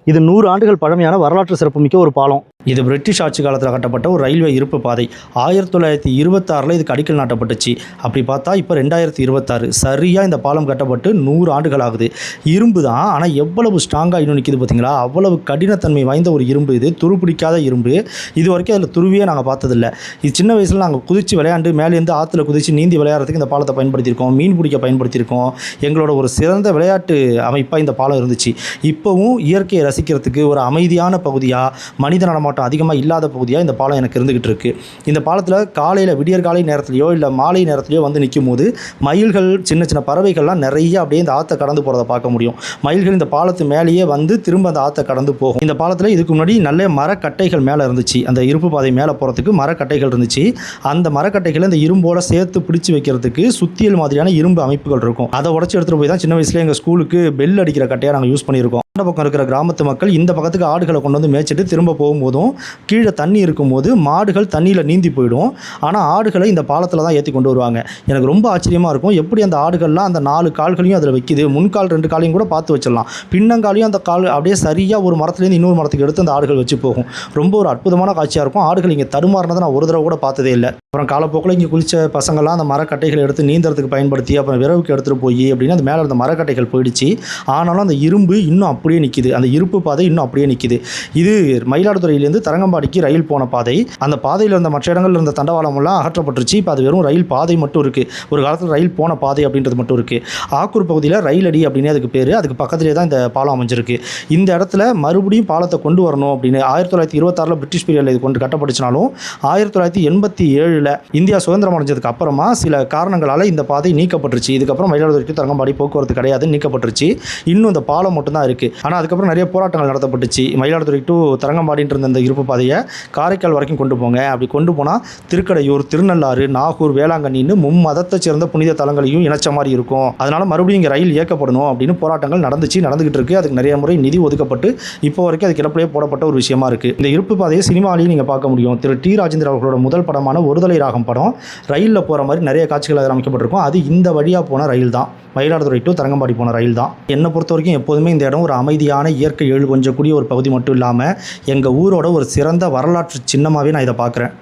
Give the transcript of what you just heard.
இது 100 ஆண்டுகள் பழமையான வரலாற்று சிறப்புமிக்க ஒரு பாலம். இது பிரிட்டிஷ் ஆட்சி காலத்தில் கட்டப்பட்ட ஒரு ரயில்வே இருப்பு பாதை. 1926 இதுக்கு அடிக்கல் நாட்டப்பட்டுச்சு. அப்படி பார்த்தா இப்போ 2026 சரியாக இந்த பாலம் கட்டப்பட்டு 100 ஆண்டுகள் ஆகுது. இரும்பு தான், ஆனால் எவ்வளவு ஸ்ட்ராங்காக இன்னும் நிற்கிது பார்த்தீங்களா? அவ்வளவு கடினத்தன்மை வாய்ந்த ஒரு இரும்பு இது. துருப்பிடிக்காத இரும்பு. இது வரைக்கும் அதில் துருவியே நாங்கள் பார்த்ததில்ல. இது சின்ன வயசில் நாங்கள் குதித்து விளையாண்டு மேலேருந்து ஆற்றுல குதித்து நீந்தி விளையாடுறதுக்கு இந்த பாலத்தை பயன்படுத்தியிருக்கோம். மீன் பிடிக்க பயன்படுத்தியிருக்கோம். எங்களோட ஒரு சிறந்த விளையாட்டு அமைப்பாக இந்த பாலம் இருந்துச்சு. இப்போவும் இயற்கையை ரசிக்கிறதுக்கு ஒரு அமைதியான பகுதியாக, மனித நடமாட்டம் அதிகமாக இல்லாத பகுதியாக இந்த பாலம் எனக்கு இருந்துகிட்டு இருக்கு. இந்த பாலத்தில் காலையில் விடியற்காலை நேரத்துலையோ இல்லை மாலை நேரத்துலையோ வந்து நிற்கும் போது மயில்கள், சின்ன சின்ன பறவைகள்லாம் நிறைய அப்படியே இந்த ஆற்றை கடந்து போகிறத பார்க்க முடியும். மயில்கள் இந்த பாலத்து மேலேயே வந்து திரும்ப அந்த ஆற்றை கடந்து போகும். இந்த பாலத்தில் இதுக்கு முன்னாடி நல்ல மரக்கட்டைகள் மேலே இருந்துச்சு. அந்த இருப்பு பாதை மேலே போகிறதுக்கு மரக்கட்டைகள் இருந்துச்சு. அந்த மரக்கட்டைகளை இந்த இரும்போட சேர்த்து பிடிச்சி வைக்கிறதுக்கு சுத்தியல் மாதிரியான இரும்பு அமைப்புகள் இருக்கும். அதை உடச்சி எடுத்துகிட்டு போய் தான் சின்ன வயசுல எங்கள் ஸ்கூலுக்கு பெல் அடிக்கிற கட்டையாக நாங்கள் யூஸ் பண்ணியிருக்கோம். அந்த பக்கம் இருக்கிற கிராமத்து மக்கள் இந்த பக்கத்துக்கு ஆடுகளை கொண்டு வந்து மேய்ச்சிட்டு திரும்ப போகும்போதும் கீழே தண்ணி இருக்கும்போது மாடுகள் தண்ணியில் நீந்தி போயிடும். ஆனால் ஆடுகளை இந்த பாலத்தில் தான் ஏற்றி கொண்டு வருவாங்க. எனக்கு ரொம்ப ஆச்சரியமாக இருக்கும், எப்படி அந்த ஆடுகள்லாம் அந்த 4 கால்களையும் அதில் வைக்கிது. முன்கால் 2 காலையும் கூட பார்த்து வச்சிடலாம். பின்னங்காலையும் அந்த கால் அப்படியே சரியாக ஒரு மரத்துலேருந்து இன்னொரு மரத்துக்கு எடுத்து அந்த ஆடுகள் வச்சு போகும். ரொம்ப ஒரு அற்புதமான காட்சியாக இருக்கும். ஆடுகள் இங்கே தடுமாறினதை நான் ஒரு தடவை கூட பார்த்ததே இல்லை. அப்புறம் காலப்போக்கில் இங்கே குளித்த பசங்கள்லாம் அந்த மரக்கட்டைகளை எடுத்து நீந்தறதுக்கு பயன்படுத்தி அப்புறம் விரவுக்கு எடுத்துகிட்டு போய் அப்படின்னு அந்த மேலே இருந்த மரக்கட்டைகள் போயிடுச்சு. ஆனாலும் அந்த இரும்பு இன்னும் அப்படியே நிற்கிது. அந்த இருப்பு பாதை இன்னும் அப்படியே நிற்கிது. இது மயிலாடுதுறையிலேருந்து தரங்கம்பாடிக்கு ரயில் போன பாதை. அந்த பாதையில் இருந்த மற்ற இடங்களில் இருந்த தண்டவாளமெல்லாம் அகற்றப்பட்டுருச்சு. இப்போ அது வெறும் ரயில் பாதை மட்டும் இருக்குது. ஒரு காலத்தில் ரயில் போன பாதை அப்படின்றது மட்டும் இருக்குது. ஆக்கூர் பகுதியில் ரயில் அடி அப்படின்னு அதுக்கு பேர். அதுக்கு பக்கத்திலே தான் இந்த பாலம் அமைஞ்சிருக்கு. இந்த இடத்துல மறுபடியும் பாலத்தை கொண்டு வரணும் அப்படின்னு 1926 பிரிட்டிஷ் பீரியடில் இது கொண்டு கட்டப்பட்டுச்சுனாலும் 1987 இந்தியா சுதந்திரம் அடைஞ்சதுக்கு அப்புறமா சில காரணங்களால் இந்த பாதை நீக்கப்பட்டுருச்சு. இதுக்கப்புறம் மயிலாடுதுறை டு தரங்கம்பாடி போக்குவரத்து கிடையாது, நீக்கப்பட்டுருச்சு. இன்னும் இந்த பாலம் மட்டும்தான் இருக்குது. ஆனால் அதுக்கப்புறம் நிறைய போராட்டங்கள் நடத்தப்பட்டுச்சு. மயிலாடுதுறை டு தரங்கம்பாடின்ற இந்த இருப்பு பாதையை காரைக்கால் வரைக்கும் கொண்டு போங்க. அப்படி கொண்டு போனால் திருக்கடையூர், திருநள்ளாறு, நாகூர், வேளாங்கண்ணின்னு மும்மதத்தை சேர்ந்த புனித தலங்களையும் இணைச்ச மாதிரி இருக்கும். அதனால் மறுபடியும் இங்கே ரயில் இயக்கப்படணும் அப்படின்னு போராட்டங்கள் நடந்துகிட்டு இருக்கு. அதுக்கு நிறைய முறை நிதி ஒதுக்கப்பட்டு இப்போ வரைக்கும் அது கிடப்பிலே போடப்பட்ட ஒரு விஷயமா இருக்குது. இந்த இருப்பு பாதையை சினிமாலையும் நீங்கள் பார்க்க முடியும். திரு டி ராஜேந்திர அவர்களோட முதல் படமான ஒருதலை ராகம் படம் ரயிலில் போகிற மாதிரி நிறைய காட்சிகள் அதில் அமைக்கப்பட்டிருக்கும். அது இந்த வழியாக போன ரயில் தான். மயிலாடுதுறை டு தரங்கம்பாடி போன ரயில் தான். என்னை பொறுத்த வரைக்கும் எப்போதுமே இந்த இடம் ஒரு அமைதியான இயற்கை எழு கொஞ்சக்கூடிய ஒரு பகுதி மட்டும் இல்லாமல் எங்கள் ஊரோட ஒரு சிறந்த வரலாற்று சின்னமாகவே நான் இதை பார்க்குறேன்.